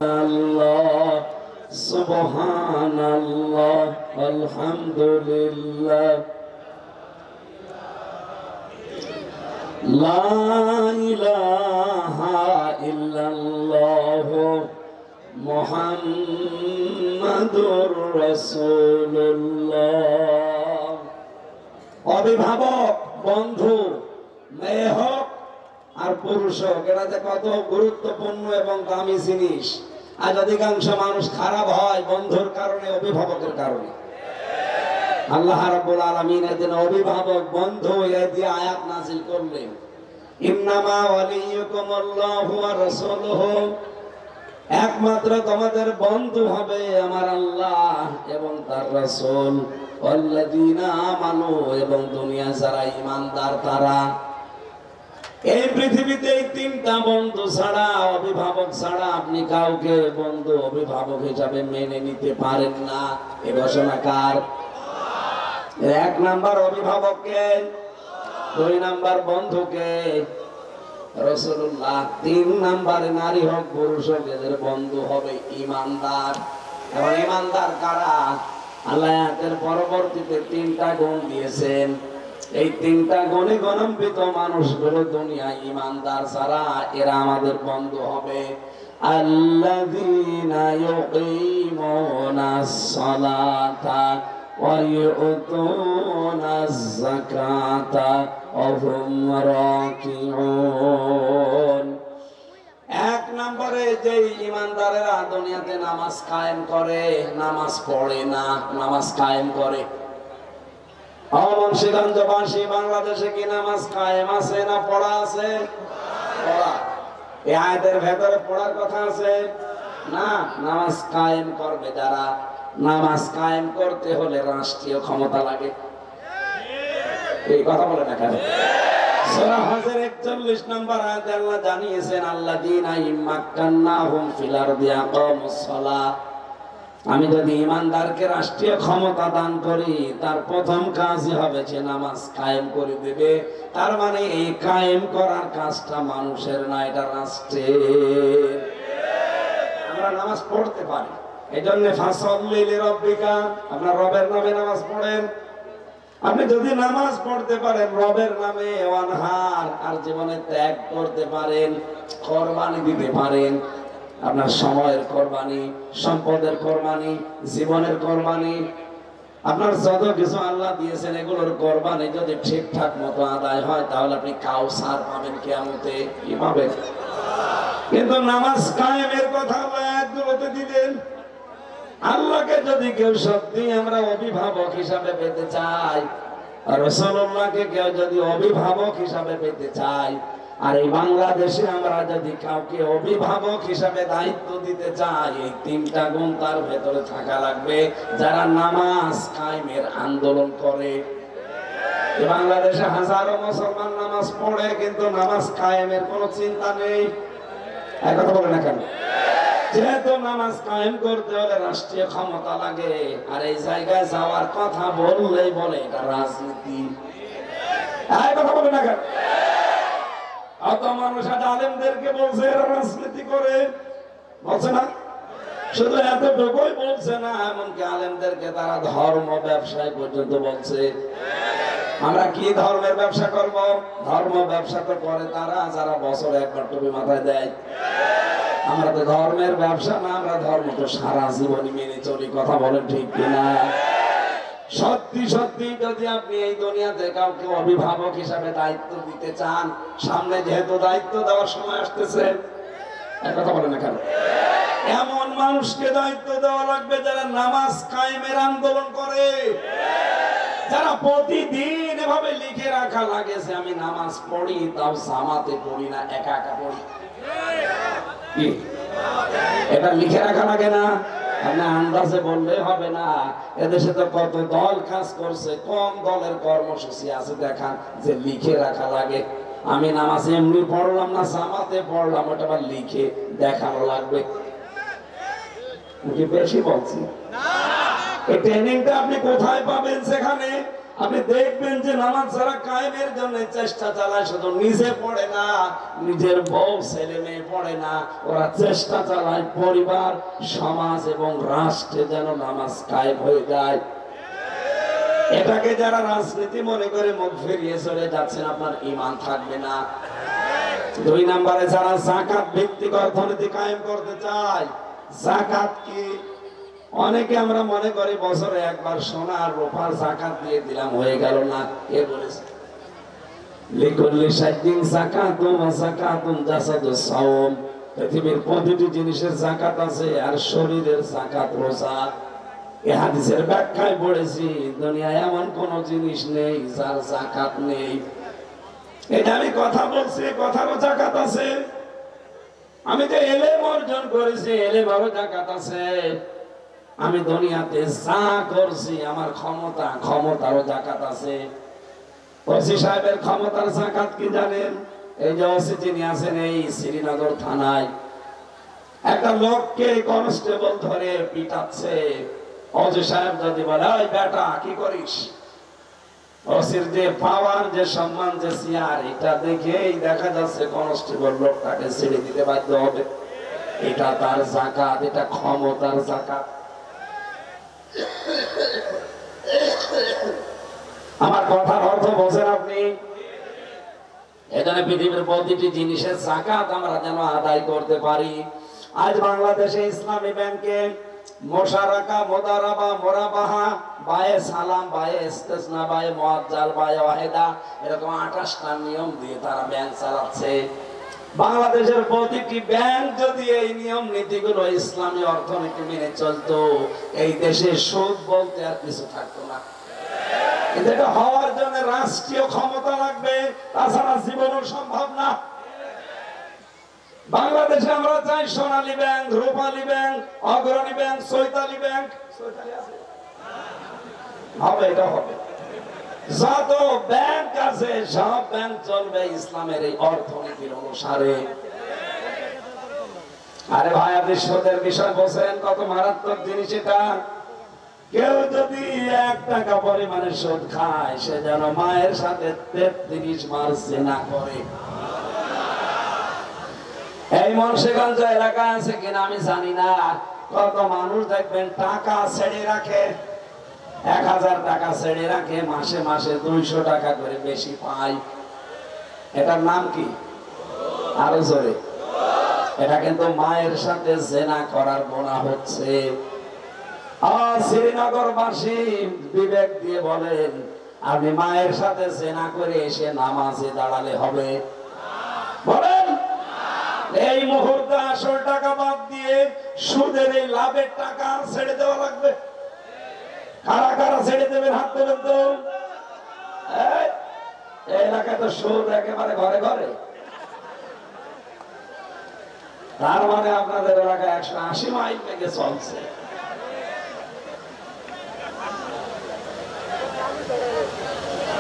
Allah, Subhanallah, Alhamdulillah, La ilaha illallah, Muhammadur Rasulullah। অভিভাবক, বন্ধু, মেয়ে হোক আর পুরুষ হোক, এটা যে কত গুরুত্বপূর্ণ এবং দামি জিনিস। আজ অধিকাংশ মানুষ খারাপ হয় বন্ধুর কারণে, অভিভাবকের কারণে। আল্লাহ রাব্বুল আলামিন এদিন অভিভাবক বন্ধু এই দিয়ে আয়াত নাযিল করলেন, ইন্নামা ওয়ালিয়ুকুমুল্লাহু ওয়া রাসূলুহু, একমাত্র তোমাদের বন্ধু হবে আমার আল্লাহ এবং তার রাসূল, ওয়াল্লাযীনা আমানু, এবং দুনিয়া যারা ঈমানদার তারা। এই পৃথিবীতে এই তিনটা বন্ধু ছাড়া, অভিভাবক ছাড়া আপনি কাউকে বন্ধু অভিভাবক হিসাবে মেনে নিতে পারেন না। এ ঘোষণা কার? এক নাম্বার অভিভাবককে, দুই নাম্বার বন্ধুকে রাসূলুল্লাহ, তিন নাম্বারে নারী হোক পুরুষ হোক এদের বন্ধু হবে ঈমানদার। এবং ঈমানদার কারা? আল্লাহ এর পরবর্তীতে তিনটা গুণ দিয়েছেন। এই তিনটা গুণে গুণান্বিত মানুষগুলো দুনিয়ায় ঈমানদার যারা, এরা আমাদের বন্ধু হবে। আল্লাযীনা ইউকিমুনাস সালাতা ওয়া ইউতুনাজ যাকাতা ওয়া হুম রাকিউন। এক নম্বরে যে ঈমানদারেরা দুনিয়াতে নামাজ কায়েম করে, নামাজ পড়ে না, নামাজ কায়েম করে। মুন্সিগঞ্জবাসী, বাংলাদেশে কি নামাজ কায়েম আছে না পড়া আছে? পড়া। এই আয়াতের ভেতরে পড়ার কথা আছে না? নামাজ কায়েম করবে যারা, নামাজ কায়েম করতে হলে রাষ্ট্রীয় ক্ষমতা লাগে। এই কথা বলে না কেন? সূরা হজের 41 নম্বর আয়াতে আল্লাহ জানিয়েছেন, আল্লাযীনা ইম্মাক্কান্নাহুম ফিল আরদি আকামুস সালাহ, আমি যদি ঈমানদারকে রাষ্ট্রীয় ক্ষমতা দান করি, তার প্রথম কাজই হবে যে নামাজ কায়েম করে দেবে। তার মানে এই কায়েম করার কাজটা মানুষের না, এটা রাষ্ট্রের। আমরা নামাজ পড়তে পারি, এই জন্য ফাসাল্লি লিরাব্বিকা, আপনার রবের নামে নামাজ পড়েন। আপনি যদি নামাজ পড়তে পারেন রবের নামে, ওয়ানহার, আর জীবনে ত্যাগ করতে পারেন, কোরবানি দিতে পারেন, আপনার সময়ের কোরবানি, সম্পদের কোরবানি, জীবনের কোরবানি, আপনার যত কিছু আল্লাহ দিয়েছেন এগুলোর কোরবানি যদি ঠিকঠাক মতো আদায় হয়, তাহলে আপনি কাউসার পাবেন কিয়ামতে। কি পাবেন? কিন্তু নামাজ কায়েমের কথা আল্লাহ একদমতে দিলেন। আল্লাহকে যদি কেউ সত্যি আমরা অভিভাবক হিসাবে পেতে চাই, আর রাসূলুল্লাহকে কেউ যদি অভিভাবক হিসাবে পেতে চাই, আর এই বাংলাদেশে আমরা যদি কাউকে অভিভাবক হিসাবে দায়িত্ব দিতে চাই, এই তিনটা গুণ তার ভেতরে থাকা লাগবে। যারা নামাজ কায়েমের আন্দোলন করে, বাংলাদেশে হাজারো মুসলমান নামাজ পড়ে কিন্তু নামাজ কায়েমের কোনো চিন্তা নেই। এক কথা বলে না কেন? যেহেতু নামাজ কায়েম করতে হলে রাষ্ট্রীয় ক্ষমতা লাগে, আর এই জায়গায় যাওয়ার কথা বললেই বলে এটা রাজনীতি। এক কথা বলে না কেন? অত মানুষ আজ আলেমদেরকে বলছে এরা রাজনীতি করে, বলছে না? শুধু এতটুকুই বলছে না, এমনকি আলেমদেরকে তারা ধর্ম ব্যবসায় পর্যন্ত বলছে। আমরা কি ধর্মের ব্যবসা করব? ধর্ম ব্যবসা তো করে তারা যারা বছরে একবার টুপি মাথায় দেয়। আমরা তো ধর্মের ব্যবসা না, আমরা ধর্ম তো সারা জীবনই মেনে চলি। কথা বলেন ঠিক কিনা? সত্যি সত্যি যদি আপনি এই দুনিয়াতে কাউকে অভিভাবক হিসাবে দায়িত্ব দিতে চান, সামনে যেহেতু দায়িত্ব দেওয়ার সময় আসতেছে, কথা বলে না কেন, এমন মানুষকে দায়িত্ব দেওয়া লাগবে যারা নামাজ কায়েমের আন্দোলন করে, যারা প্রতিদিন এভাবে লিখে রাখা লাগে যে আমি নামাজ পড়ি, তাও জামাতে পড়ি না, একা একা পড়ি। এটা লিখে রাখা লাগে না? আপনি আন্দাজে বললে হবে না। এদেশে তো কত দল কাজ করছে, কোন দলের কর্মসূচি আছে দেখান যে লিখে রাখা লাগে। আমি নামাজ এমনি পড়লাম না জামাতে পড়লাম, ওটা আবার লিখে দেখানো লাগবে। বেশি বলছি? এই ট্রেনিংটা আপনি কোথায় পাবেন? সেখানে আপনি দেখবেন যে নামাজ যারা কায়েমের জন্য চেষ্টা চালায়, শুধু নিজে পড়ে না, নিজের বউ ছেলে মেয়ে পড়ে না, ওরা চেষ্টা চালায় পরিবার, সমাজ এবং রাষ্ট্রে যেন নামাজ কায়েম হয়ে যায়। এটাকে যারা রাজনীতি মনে করে মুখ ফিরিয়ে চলে যাচ্ছেন, আপনার ঈমান থাকবে না। 2 নম্বরে যারা যাকাত ভিত্তিক অর্থনীতি কায়েম করতে চায়। যাকাত কি? অনেকে আমরা মনে করি বছরে একবার সোনা আর রূপার যাকাত দিয়ে দিলাম, হয়ে গেল না। কে বলেছে? লিকুল্লি শাইইন যাকাতুন ওয়া যাকাতুন জাসাদুস সাওম। পৃথিবীর প্রতিটি জিনিসের যাকাত আছে, আর শরীরের যাকাত রোজা। এই হাদিসের ব্যাখ্যায় পড়েছি, দুনিয়ায় এমন কোন জিনিস নেই যার যাকাত নেই। এটা আমি কথা বলছি, কথারও যাকাত আছে। আমি যে এলেম অর্জন করেছি, এলেমেরও যাকাত আছে। আমি দুনিয়াতে যা করছি, আমার ক্ষমতারও যাকাত আছে। ওসি সাহেবের ক্ষমতার যাকাত কি জানেন? এই যে ওসি যিনি আছেন এই শ্রীনগর থানায়, একটা লোককে কনস্টেবল ধরে পিটাচ্ছে। ওসি সাহেব যদি বলে, ওই বেটা কি করিস, ওসির যে পাওয়ার, যে সম্মান, যে চেয়ার, এটা দেখেই দেখা যাচ্ছে কনস্টেবল লোকটাকে ছেড়ে দিতে বাধ্য হবে। এটা তার যাকাত, এটা ক্ষমতার যাকাত। আমার কথার অর্থ বোঝেন আপনি? এখানে পৃথিবীর প্রতিটি জিনিসের যাকাত আমরা যেন আদায় করতে পারি। আজ বাংলাদেশে ইসলামী ব্যাংকে মোশারাকা, মুদারাবা, মুরাবাহা, বায়ে সালাম, বায়ে ইস্তেসনা, বায়ে মুআজ্জাল, বায়ে ওয়াহিদা, এরকম 28টা নিয়ম দিয়ে তারা ব্যাংক চালাচ্ছে। বাংলাদেশের প্রতিটি ব্যাংক যদি এই নিয়ম নীতিগুলো ইসলামী অর্থনীতি মেনে চলতো, এই দেশে সুদ বলতে আর কিছু থাকতো না। কিন্তু এটা হওয়ার জন্য রাষ্ট্রীয় ক্ষমতা লাগবে, তাছাড়া জীবনও সম্ভব না। বাংলাদেশে আমরা চাই সোনালী ব্যাংক, রূপালী ব্যাংক, অগ্রণী ব্যাংক, চৈতালি ব্যাংক। হবে, এটা হবে। যত ব্যাংক আছে সব ব্যাংক চলবে ইসলামের এই অর্থনীতির অনুসারে। আরে ভাই, আপনি সুদের বিষয় বলছেন, কত মারাত্মক জিনিস এটা। কেউ যদি 1 টাকা পরিমাণে সুদ খায়, সে যেন মায়ের সাথে 33 বার জিনা করে। এই মুন্সিগঞ্জ এলাকা আছে কিনা আমি জানি না, কত মানুষ দেখবেন টাকা ছেড়ে রাখে, 1000 টাকা ছেড়ে রাখে, মাসে মাসে 200 টাকা করে বেশি পায়। এটার নাম কি? আরো জোরে। এটা কিন্তু মায়ের সাথে জিনা করার গুনাহ হচ্ছে। শ্রীনগরবাসী বিবেক দিয়ে বলেন, আপনি মায়ের সাথে জিনা করে এসে নামাজে দাঁড়ালে হবে? বলেন। এই মুহূর্তে আসল টাকা বাদ দিয়ে সুদের এই লাভের টাকা ছেড়ে দেওয়া লাগবে। কারা কারা ছেড়ে দেবেন? হাত দেবেন তো। এই এলাকায় তো সুদ একেবারে ঘরে ঘরে। তার মানে আপনাদের এলাকায় 180 মাইল থেকে চলছে।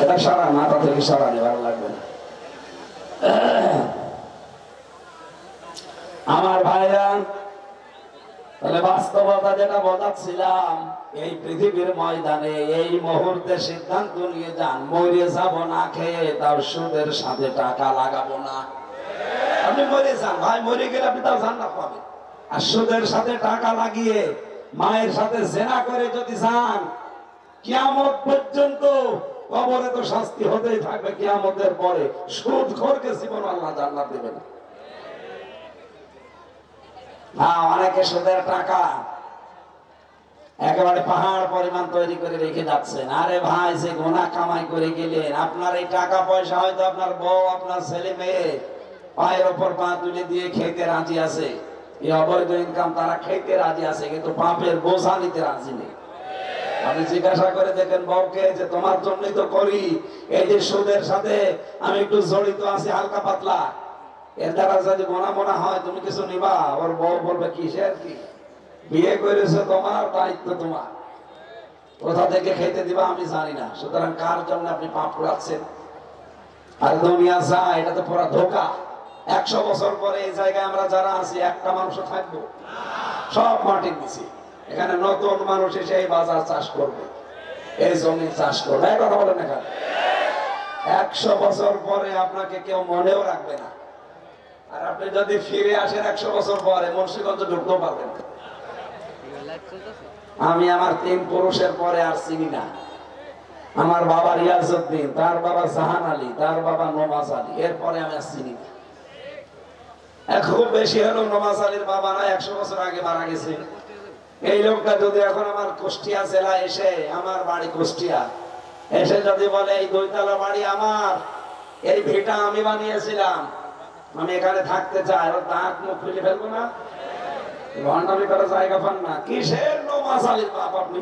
এটা সারা মাথা থেকে সারা নেওয়ার লাগবে না। আমার ভাইরা, তাহলে বাস্তবতা যেটা বোঝাচ্ছিলাম, এই পৃথিবীর ময়দানে এই মুহূর্তে সিদ্ধান্ত নিয়ে যান, মরে যাব না খেয়ে, তার সুদের সাথে টাকা লাগাবো না। আপনি মরে যান ভাই, মরে গেলে আপনি তার জান্নাত পাবেন। আর সুদের সাথে টাকা লাগিয়ে মায়ের সাথে জিনা করে যদি যান, কিয়ামত পর্যন্ত কবরে তো শাস্তি হতেই থাকবে। কিয়ামতের পরে সুদখোরকে জীবন আল্লাহ জান্নাত দেবে না। অনেকে সুদের টাকা একেবারে পাহাড় পরিমাণ তৈরি করে রেখে যাচ্ছেন। আরে ভাই, যে গুনাহ কামাই করে গেলেন, আপনার এই টাকা পয়সা হয়তো আপনার বউ, আপনার ছেলে মেয়ে পায়ের ওপর পা তুলে দিয়ে খেতে রাজি আছে। এই অবৈধ ইনকাম তারা খেতে রাজি আছে, কিন্তু পাপের বোঝা নিতে রাজি নেই। আপনি জিজ্ঞাসা করে দেখেন বউকে, যে তোমার জন্যই তো করি, এই যে সুদের সাথে আমি একটু জড়িত আছি হালকা পাতলা, এর দ্বারা যদি মনে হয় তুমি কিছু নিবা, ওর বউ বলবে কিসের কি, বিয়ে করেছে তোমার, দায়িত্ব তোমার, কোথা থেকে খেতে দিবা আমি জানি না। সুতরাং কার জন্য আপনি পাপ করাচ্ছেন? আর দুনিয়া যা, এটা তো পুরো ধোঁকা। 100 বছর পরে এই জায়গায় আমরা যারা আছি, একটা মানুষ থাকবো, সব মাটির নিচে। এখানে নতুন মানুষ এসে এই বাজার চাষ করবে। এই জমি চাষ করবে, কথা বলেন না কেন? 100 বছর পরে আপনাকে কেউ মনেও রাখবে না। আর আপনি যদি ফিরে আসেন 100 বছর পরে, মুন্সিগঞ্জ ঢুকতেও পারবেন না। আমি আমার 3 পুরুষের পরে আর চিনি না। আমার বাবা রিয়াজউদ্দিন, তার বাবা জাহান আলী, তার বাবা নমাজ আলী, এরপরে আমি আর চিনি না। খুব বেশি হলো নমাজ আলীর বাবা না 100 বছর আগে মারা গেছে। এই লোকটা যদি এখন আমার কুষ্টিয়া জেলা এসে, আমার বাড়ি কুষ্টিয়া, এসে যদি বলে এই 2 তলা বাড়ি আমার, এই ভিটা আমি বানিয়েছিলাম, আমি এখানে থাকতে চাই, আর দাঁত মুখ খুলে ফেলবো না? ভণ্ডামি করার জায়গা পান না। কিসের নমাজ আলীর বাপ আপনি?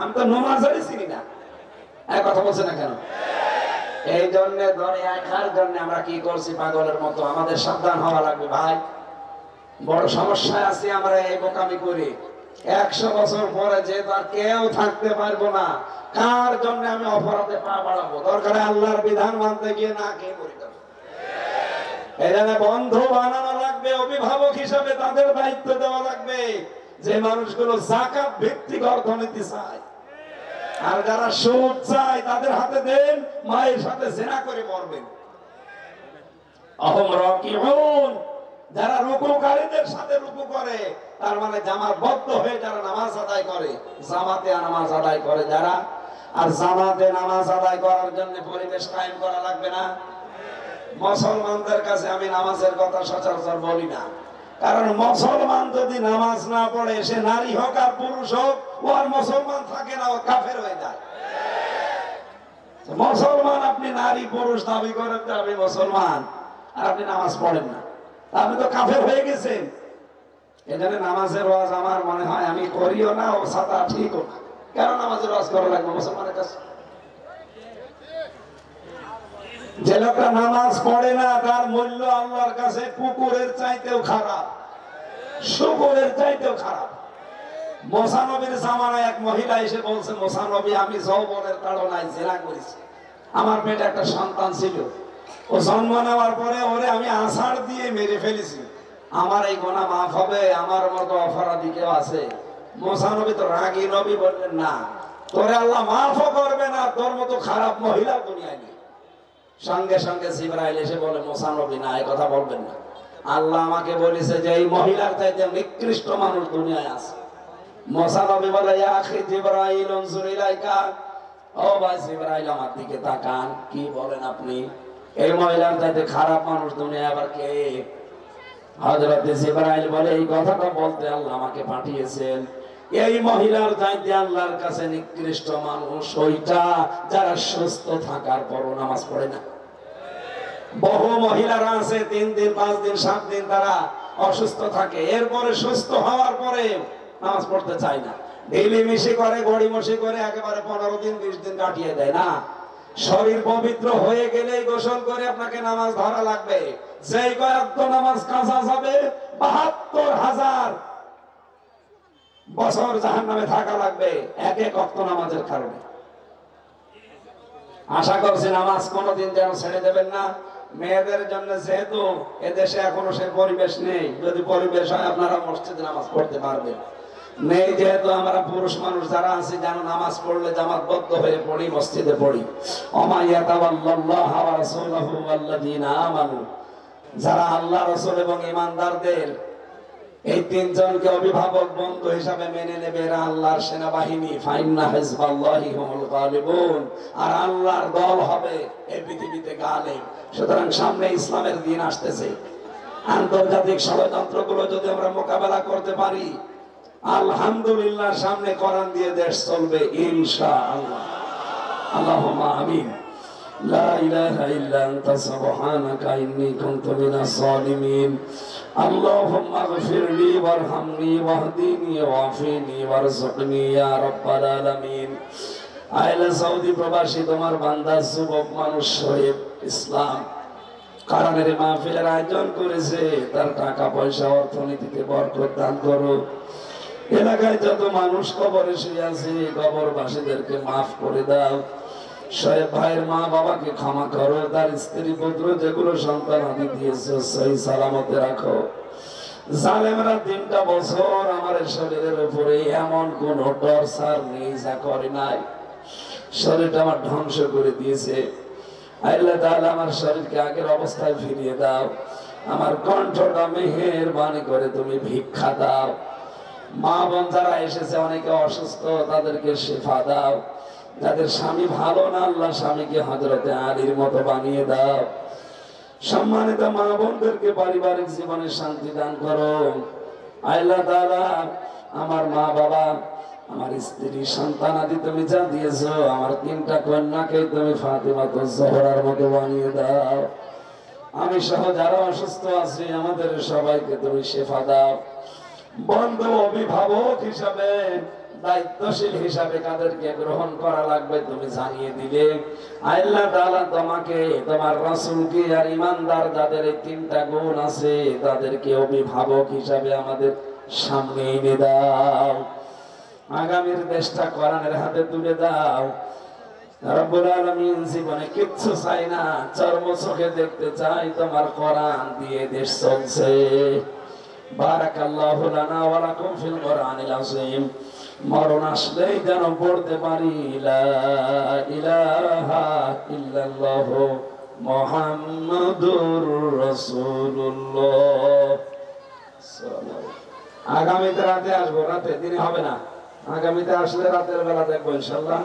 আমি তো নমাজ আলী চিনি না। কথা বলছে না কেন? এই জন্য ধরে রাখার জন্য আমরা কি করছি পাগলের মতো? আমাদের সাবধান হওয়া লাগবে ভাই। বড় সমস্যায় আছি আমরা এই বোকামি করি। 100 বছর পরে যে তার কেউ থাকতে পারবো না, কার জন্য আমি অপরাধে পা বাড়াবো? দরকারে আল্লাহর বিধান মানতে গিয়ে না কে করে দেবো। এই জন্য বন্ধু বানানো লাগবে, অভিভাবক হিসাবে তাদের দায়িত্ব দেওয়া লাগবে। যে মানুষগুলো যাকাত ভিত্তিক অর্থনীতি চায়, আর যারা সুদ চায় তাদের হাতে দেন, মায়ের সাথে জিনা করে মরবেন। আহম রাকিউন, যারা রুকুকারীদের সাথে রুকু করে, তার মানে জামাতবদ্ধ হয়ে যারা নামাজ আদায় করে, জামাতে নামাজ আদায় করে যারা, আর জামাতে নামাজ আদায় করার জন্য পরিবেশ কায়েম করা লাগবে না? মুসলমানদের কাছে আমি নামাজের কথা সচরাচর বলি না, কারণ মুসলমান যদি নামাজ না পড়ে, সে নারী হোক আর পুরুষ হোক, ও আর মুসলমান থাকে না, ও কাফের হয়ে যায়। মুসলমান আপনি নারী পুরুষ দাবি করেন যে আমি মুসলমান, আর আপনি নামাজ পড়েন না, আপনি তো কাফের হয়ে গেছেন। এখানে নামাজের ওয়াজ আমার মনে হয় আমি করিও না, ও সাথে ঠিকও না। কেন নামাজের ওয়াজ করা লাগবে মুসলমানের কাছে? যে লোকটা নামাজ পড়ে না, তার মূল্য আল্লাহর কাছে কুকুরের চাইতেও খারাপ, শুকুরের চাইতেও খারাপ। মুসা নবীর জামানায় এক মহিলা এসে বলছে, মুসা নবী, আমি যৌবনের তাড়নায় জিনা করেছি, আমার পেটে একটা সন্তান ছিল, ও জন্ম নেওয়ার পরে ওরে আমি আষাঢ় দিয়ে মেরে ফেলেছি, আমার এই গুনাহ মাফ হবে? আমার মতো অপরাধী কেউ আছে? মুসা নবী তো রাগী নবী, বললেন না, তোরে আল্লাহ মাফও করবে না, তোর মতো খারাপ মহিলা দুনিয়ায় নেই। সঙ্গে সঙ্গে জিবরাইল এসে বলে, মুসা নবী না, এই কথা বলবেন না, আল্লাহ আমাকে বলেছে যে এই মহিলার চাইতে নিকৃষ্ট মানুষ দুনিয়ায় আছে। মুসা নবী বলে, ইয়া আখি জিবরাইল উনজুর ইলাইকা, ও ভাই জিবরাইল আমার দিকে তাকান, কি বলেন আপনি? এই মহিলার চাইতে খারাপ মানুষ দুনিয়ায় আবার কে? হযরত জিবরাইল বলে, এই কথাটা বলতে আল্লাহ আমাকে পাঠিয়েছেন। এই মহিলার চাইতে আল্লাহর কাছে নিকৃষ্ট মানুষ ওইটা যারা সুস্থ থাকার পরও নামাজ পড়ে না। বহু মহিলারা আছে 3 দিন 5 দিন 7 দিন তারা অসুস্থ থাকে, এরপরে সুস্থ হওয়ার পরে নামাজ পড়তে চায় না, ঢিলিমিশি করে, গড়িমসি করে, একেবারে 15 দিন 20 দিন কাটিয়ে দেয় না। শরীর পবিত্র হয়ে গেলেই গোসল করে আপনাকে নামাজ ধরা লাগবে। যেই কয়েকত নামাজ কাজা যাবে, 72,000 বছর জাহান্নামে থাকা লাগবে এক এক ওয়াক্ত নামাজের কারণে। আশা করছি নামাজ কোনোদিন যেন ছেড়ে দেবেন না। মেয়েদের জন্য যেহেতু এদেশে এখনো সে পরিবেশ নেই, যদি পরিবেশ হয় আপনারা মসজিদে নামাজ পড়তে পারবেন, নেই যেহেতু আমরা পুরুষ মানুষ যারা আছি যেন নামাজ পড়লে জামাতবদ্ধ হয়ে পড়ি, মসজিদে পড়ি। ওমা ইয়াতাওয়াল্লাল্লাহু ওয়া রাসূলুহু ওয়াল্লাযীনা আমানু, যারা আল্লাহ রাসূল এবং ঈমানদারদের এই 3 জনকে অভিভাবক বন্ধু হিসাবে মেনে নেবে, এরা আল্লাহর সেনাবাহিনী। ফাইন্না হিজবাল্লাহি হুমুল গালিবুন, আর আল্লাহর দল হবে এই পৃথিবীতে গালিব। সুতরাং সামনে ইসলামের দিন আসতেছে, আন্তর্জাতিক ষড়যন্ত্রগুলো যদি আমরা মোকাবেলা করতে পারি, আলহামদুলিল্লাহ সামনে কোরআন দিয়ে দেশ চলবে ইনশাআল্লাহ। আল্লাহুম্মা আমিন। লা ইলাহা ইল্লা আনতা সুবহানাকা ইন্নী কুনতু মিনাজ জালিমিন। আল্লাহুম্মা গফিরলি ওয়ারহামনি ওয়াহদিনি ওয়াফিনি ওয়ারযুকনি ইয়া রাব্বাল আলামিন। আইলা সৌদি প্রবাসী তোমার বান্দা যুবক মানুষ শহীদ ইসলাম কোরআনের মাহফিলের আয়োজন করেছে, তার টাকা পয়সা অর্থনীতিতে বরকত দান করো। এলাকায় যত মানুষ কবরে শুয়ে আছে, কবরবাসীদেরকে মাফ করে দাও। শোয়েব ভাইয়ের মা বাবাকে ক্ষমা করো, তার স্ত্রী পুত্র যেগুলো সন্তান আদি দিয়েছে সহি সালামতে রাখো। জালেমরা 3টা বছর আমার শরীরের উপরে এমন কোন টর্চার নেই যা করে নাই। শরীরটা আমার ধ্বংস করে দিয়েছে। আল্লাহ তাআলা আমার শরীরকে আগের অবস্থায় ফিরিয়ে দাও, আমার কণ্ঠটা মেহেরবানি করে তুমি ভিক্ষা দাও। মা বোন যারা এসেছে অনেকে অসুস্থ, তাদেরকে শিফা দাও। যাদের স্বামী ভালো না, আল্লাহ স্বামীকে হযরতে আলীর মতো বানিয়ে দাও। সম্মানিত মা বোনদেরকে পারিবারিক জীবনে শান্তি দান করো। আল্লাহ তাআলা আমার মা বাবা, আমার স্ত্রী, সন্তান আদি তুমি যা দিয়েছো, আমার 3টা কন্যাকে তুমি ফাতিমাতুজ জোহরার মতো বানিয়ে দাও। আমি সহ যারা অসুস্থ আছি আমাদের সবাইকে তুমি শিফা দাও। বন্ধু, অভিভাবক হিসাবে, দায়িত্বশীল হিসাবে কাদেরকে গ্রহণ করা লাগবে তুমি জানিয়ে দিলে। আল্লাহ তাআলা তোমাকে, তোমার রাসূলকে আর ঈমানদার যাদের এই 3টা গুণ আছে তাদেরকে অভিভাবক হিসাবে আমাদের সামনে এনে দাও। আগামীর দেশটা কোরআনের হাতে তুলে দাও। রব্বুল আলামিন জীবনে কিচ্ছু চাই না, চর্ম চোখে দেখতে চাই তোমার কোরআন দিয়ে দেশ চলছে। বারাকাল্লাহু লানা ওয়া লাকুম ফিল কোরআনিল আযীম। মরণ আসলেই যেন পড়তে পারি লা ইলাহা ইল্লাল্লাহু মুহাম্মাদুর রাসূলুল্লাহ। আগামীতে রাতে আসবো, রাতে দিনে হবে না। আগামীতে আসলে রাতের বেলা দেখবো ইনশাআল্লাহ।